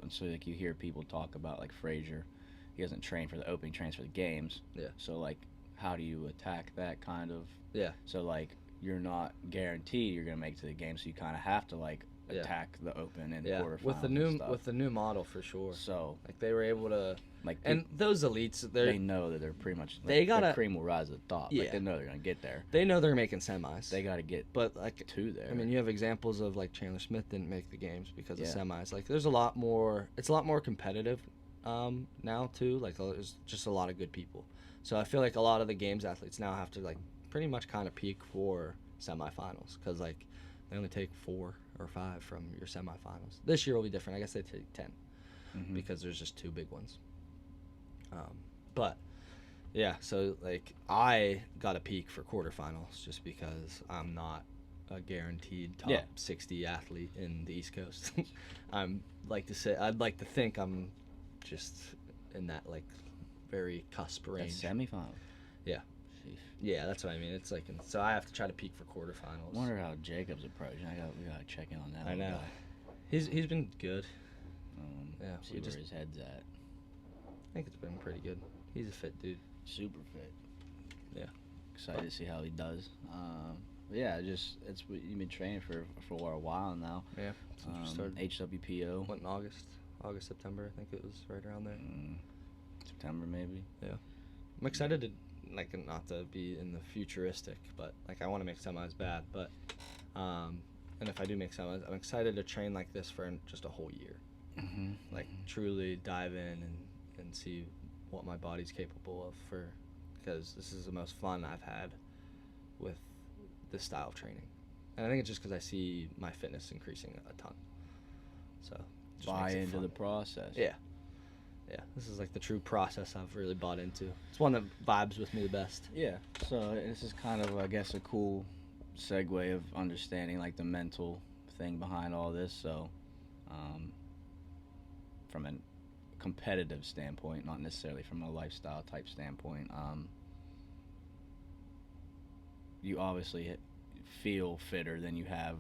so like you hear people talk about like Frazier, he doesn't train for the Open, he trains for the games. Yeah. So like how do you attack that kind of? Yeah. So like you're not guaranteed you're gonna make it to the game, so you kind of have to like attack the Open and quarterfinals with the new model for sure. So like they were able to like and those elites they know that they're pretty much the cream will rise to the top. Yeah. Like they know they're gonna get there. They know they're making semis. They got to get but like to there. I mean, you have examples of like Chandler Smith didn't make the games because of semis. Like there's a lot more. It's a lot more competitive now too. Like there's just a lot of good people. So I feel like a lot of the games athletes now have to like pretty much kind of peak for semifinals because like they only take 4 or 5 from your semifinals. This year will be different. I guess they take 10 because there's just 2 big ones. But yeah, so like I got a peak for quarterfinals just because I'm not a guaranteed top 60 athlete in the East Coast. I'd like to think I'm just in that like very cusp range. That's semifinal. Yeah. Sheesh. Yeah, that's what I mean. It's like so I have to try to peak for quarterfinals. I wonder how Jacob's approaching. We gotta check in on that. I know. He's been good. See where his head's at. I think it's been pretty good. He's a fit dude. Super fit. Yeah. Excited to see how he does. It's what you've been training for a while now. Yeah. Since we started. HWPO. Went in August, September. I think it was right around there. September maybe. Yeah. I'm excited to not to be in the futuristic, but like I want to make semis bad, but and if I do make semis, I'm excited to train like this for just a whole year. Like truly dive in and see what my body's capable of because this is the most fun I've had with this style of training. And I think it's just because I see my fitness increasing a ton. So just buy makes it into fun. the process. Yeah. Yeah, this is like the true process I've really bought into. It's one that vibes with me the best. Yeah, so this is kind of, I guess, a cool segue of understanding like the mental thing behind all this. So from a competitive standpoint, not necessarily from a lifestyle type standpoint, you obviously feel fitter than you have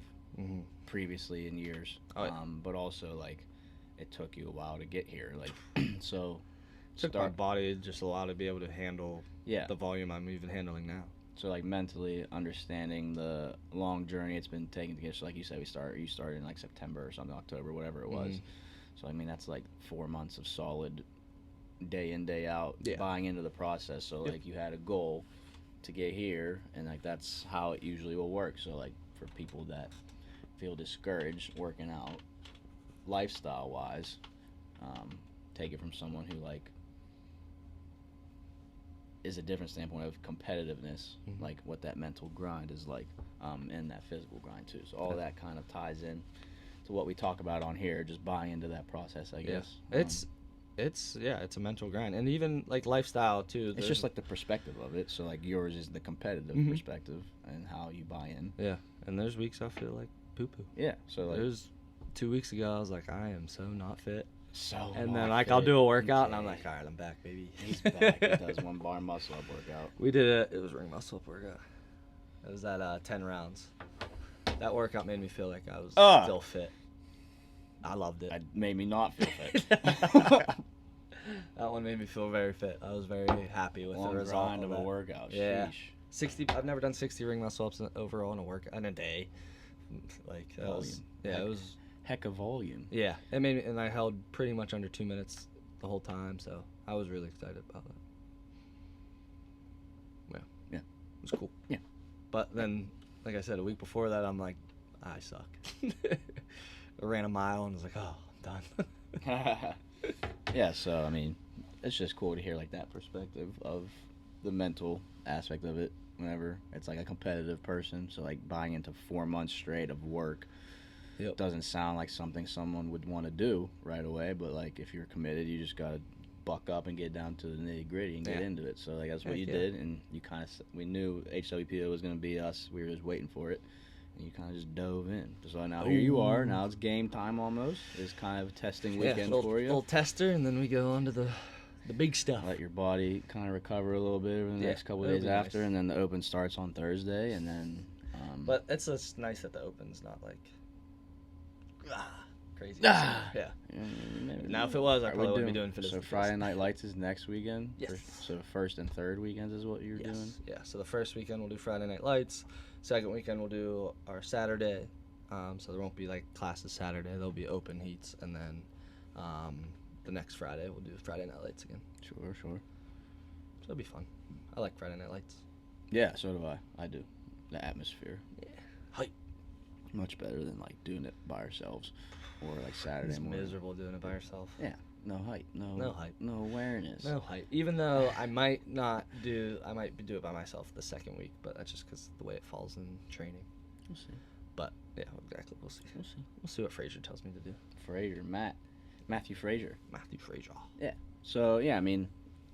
previously in years. But also like it took you a while to get here, like so took my body just a while to be able to handle the volume I'm even handling now. So like mentally understanding the long journey it's been taking to get, so like you said, you started in like September or something, October, whatever it was. So I mean that's like 4 months of solid day in day out buying into the process. So like you had a goal to get here, and like that's how it usually will work. So like for people that feel discouraged working out lifestyle wise, take it from someone who like is a different standpoint of competitiveness, like what that mental grind is like, and that physical grind too. So all that kind of ties in to what we talk about on here, just buying into that process, I guess. It's a mental grind, and even like lifestyle too. It's just like the perspective of it. So like yours is the competitive perspective and how you buy in. Yeah, and there's weeks I feel like poo poo. Yeah, so like there's 2 weeks ago I was like, I am so not fit. And then like I'll do a workout and I'm like, all right, I'm back, baby. He's back. He does 1 bar muscle up workout. We did it was ring muscle up workout. It was at 10 rounds. That workout made me feel like I was still fit. I loved it. It made me not feel fit. That one made me feel very fit. I was very happy with the result grind of a workout. Yeah. Sheesh. 60. I've never done 60 ring muscle ups overall in a day. Like that was it was heck of volume. Yeah, it made me, and I held pretty much under 2 minutes the whole time, so I was really excited about that. Yeah, it was cool. Yeah, but then, like I said, a week before that, I'm like, I suck. I ran a mile and was like, oh, I'm done. Yeah, so I mean, it's just cool to hear like that perspective of the mental aspect of it. Whenever it's like a competitive person, so like buying into 4 months straight of work doesn't sound like something someone would want to do right away, but like if you're committed, you just gotta buck up and get down to the nitty gritty and get into it. So like that's what you did, and you kind of, we knew HWPO was gonna be us. We were just waiting for it, and you kind of just dove in. So now here you are. Now it's game time almost. It's kind of a testing weekend for you. Little tester, and then we go on to the big stuff. Let your body kind of recover a little bit over the next couple of days after, nice. And then the Open starts on Thursday, and then. But it's just nice that the Open's not like crazy. Yeah. Now, if it was, I probably wouldn't be doing fitness. So Friday Night Lights is next weekend. Yes. So first and third weekends is what you're doing. Yeah. So the first weekend we'll do Friday Night Lights. Second weekend we'll do our Saturday. So there won't be like classes Saturday. There'll be open heats, and then the next Friday we'll do Friday night lights again. Sure. So it'll be fun. I like Friday night lights. Yeah, so do I. I do. The atmosphere. Yeah. Hype. Much better than like doing it by ourselves or like Saturday It's morning. miserable doing it by yourself. Yeah. No hype. No hype. No awareness. No hype. Even though I might do it by myself the second week, but that's just because the way it falls in training. We'll see. But yeah, exactly. We'll see. We'll see what Frazier tells me to do. Matthew Frazier. Matthew Frazier. So yeah, I mean,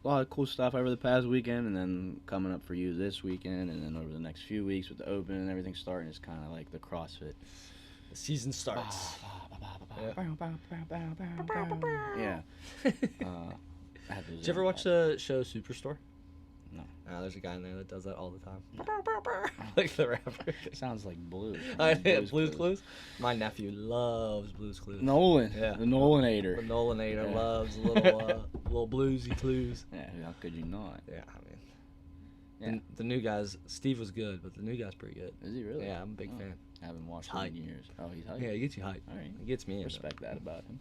a lot of cool stuff over the past weekend, and then coming up for you this weekend, and then over the next few weeks with the Open and everything starting, it's kind of like the CrossFit. The season starts. Yeah. Did you ever watch the show Superstore? No. There's a guy in there that does that all the time. Like the rapper. Sounds like Blue. Blues Clues. My nephew loves Blues Clues. Nolan. Yeah. The Nolanator. The Nolanator Yeah. loves little bluesy clues. Yeah, how could you not? Yeah, I mean. Yeah. The new guys, Steve was good, but the new guy's pretty good. Is he really? Yeah, I'm a big fan. I haven't watched Hype. him in years. Oh, he's hype. Yeah, he gets you hype. All right. He gets me in. Respect that about him.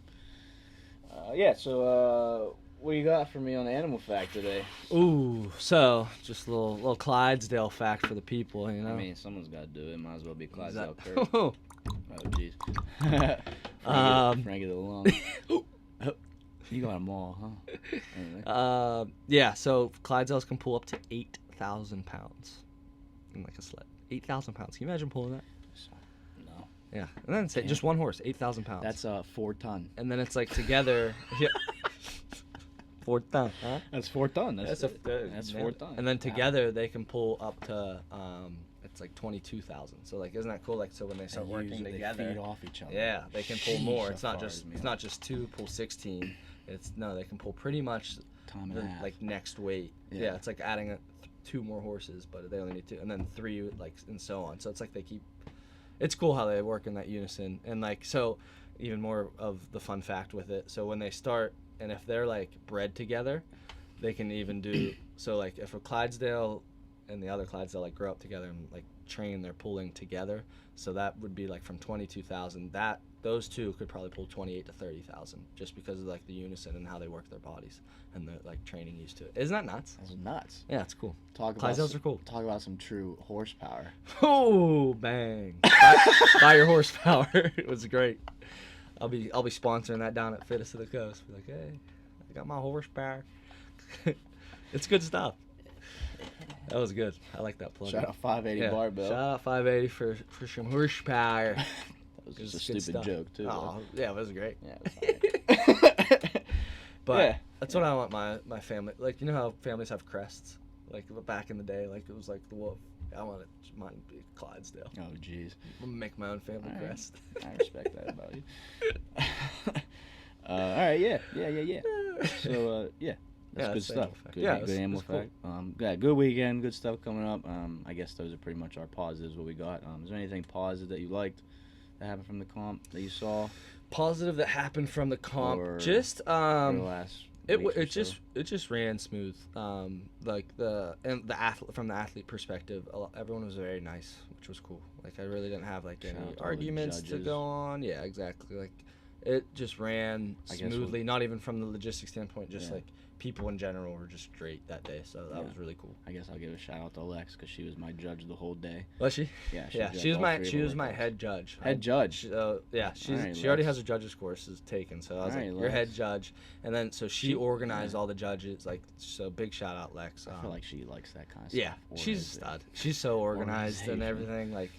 So what you got for me on the animal fact today? Ooh, so just a little Clydesdale fact for the people, you know. I mean, someone's got to do it. Might as well be Clydesdale Is that- Kirk. Oh, jeez. Frankie the Long. Oh, you got them all, huh? Anyway. Yeah, so Clydesdales can pull up to 8,000 pounds in like a sled. 8,000 pounds. Can you imagine pulling that? No. Yeah. And then say just one horse, 8,000 pounds. That's 4 ton. And then it's like together. Yeah. 4 ton, huh? That's 4 ton. That's 4 4 ton. And then together they can pull up to it's like 22,000. So like, isn't that cool? Like, so when they start working together, they feed off each other. yeah, they can pull more. It's not Fires just me it's up. not just 2 pull 16. They can pull pretty much Time and the a half. like next weight. Yeah. Yeah, it's like adding 2 more horses, but they only need 2, and then 3, like, and so on. So it's like they keep. It's cool how they work in that unison, and like so, even more of the fun fact with it. So when they start, and if they're like bred together, they can even do so. Like if a Clydesdale and the other Clydesdale like grow up together and like train, they're pulling together. So that would be like from 22,000. That those two could probably pull 28 to 30,000 just because of like the unison and how they work their bodies and the like training used to it. Isn't that nuts? That's nuts. Yeah, it's cool. Clydesdales are cool. Talk about some true horsepower. Oh, bang! Buy your horsepower. It was great. I'll be sponsoring that down at Fittest of the Coast. Be like, hey, I got my horsepower. It's good stuff. That was good. I like that plug. Shout out 580 barbell. Shout out 580 for some horsepower. That was just a stupid joke too. Oh, yeah, it was great. Yeah, it was fine. But Yeah. that's what I want my family. Like, you know how families have crests? Like back in the day, like it was like the wolf. I want mine to be Clydesdale. Oh, jeez. I'm gonna make my own family All right. crest. I respect that about you. All right, yeah. So, yeah. That's Yeah, good that's stuff. animal fact. Good, Yeah, good it's animal cool. fact. Yeah, good weekend, good stuff coming up. I guess those are pretty much our positives, what we got. Is there anything positive that you liked that happened from the comp that you saw? Positive that happened from the comp. Or Just for the last It weeks or it just ran smooth. Like the athlete from the athlete perspective, everyone was very nice, which was cool. Like I really didn't have like Shout out any to all the arguments to judges. go on. Yeah, exactly. Like it just ran I guess smoothly. Not even from the logistics standpoint, just Yeah. like people in general were just great that day. So that Yeah. was really cool. I guess I'll give a shout out to Lex because she was my judge the whole day. Was she? Yeah, Yeah, judged she was all my three of she our was my workouts. head judge. Head judge. Yeah, she Alright, already Lex. has her judges courses taken, so I was Alright, like, you're head Lex. judge, and then so she She- organized yeah. all the judges. Like, so big shout out Lex. I feel like she likes that kind of Yeah, stuff. she's a stud. She's so organized and Organization. everything. Like,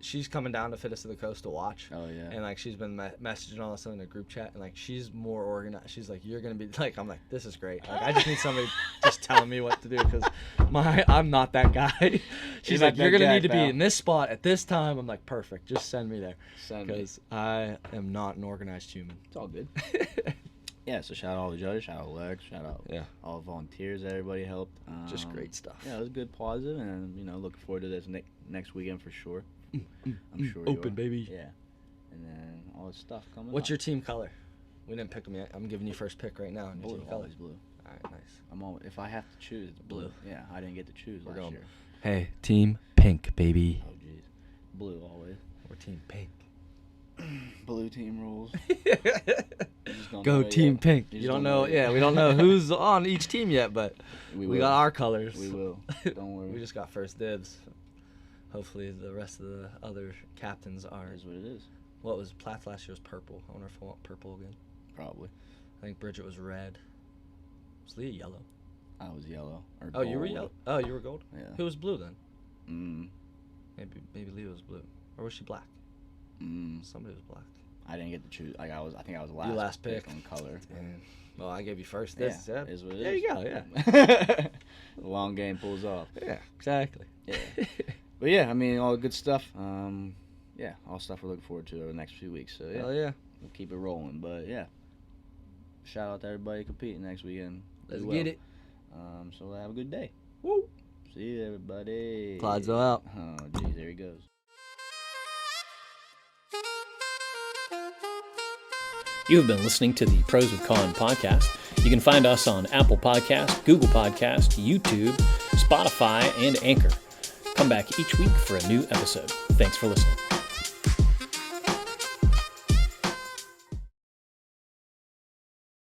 she's coming down to Fittest of the Coast to watch. Oh, yeah. And like she's been messaging all of a sudden in a group chat, and like she's more organized. She's like, you're gonna be like, I'm like, this is great. Like I just need somebody just telling me what to do because I'm not that guy. She's not like, you're that gonna guy, need to be pal. in this spot at this time. I'm like, perfect. Just send me there Send me. because I am not an organized human. It's all good. Yeah, so shout out all the judges, shout out Lex, shout out Yeah. all the volunteers, everybody helped. Just great stuff. Yeah, it was good, positive, and looking forward to this next weekend for sure. I'm sure you Open, are. baby. Yeah, and then all this stuff coming. What's up. your team color? We didn't pick them yet. I'm giving you first pick right now. On your blue? team color. Always blue. All right, nice. I'm all. If I have to choose, it's blue. Blue. Yeah, I didn't get to choose We're last going- year. Hey, team pink, baby. Oh jeez, blue always. We're Team Pink. Blue team rules. Go Team Pink. You don't know. Yeah, we don't know who's on each team yet, but we got our colors. We will. Don't worry. We just got first dibs. Hopefully the rest of the other captains are. Is what it is. What was Plath last year was purple. I wonder if I want purple again. Probably. I think Bridget was red. Was Leah yellow? I was yellow. Or Oh, you were gold. yellow. Oh, you were gold. Yeah. Who was blue then? Mm. Maybe Leah was blue, or was she black? Somebody was black. I didn't get to choose. I think I was You last pick on color. Damn. Well, I gave you first. Yeah, This is what it is. There you go. Yeah. The long game pulls off. Yeah. Exactly. Yeah. But yeah, I mean, all good stuff. Yeah, all stuff we're looking forward to over the next few weeks. So yeah, Oh yeah. we'll keep it rolling. But yeah, shout out to everybody competing next weekend. Let's as well. get it. So have a good day. Woo. See you, everybody. Clydesdale out. Oh, geez, there he goes. You have been listening to the Pros with Con podcast. You can find us on Apple Podcast, Google Podcast, YouTube, Spotify, and Anchor. Come back each week for a new episode. Thanks for listening.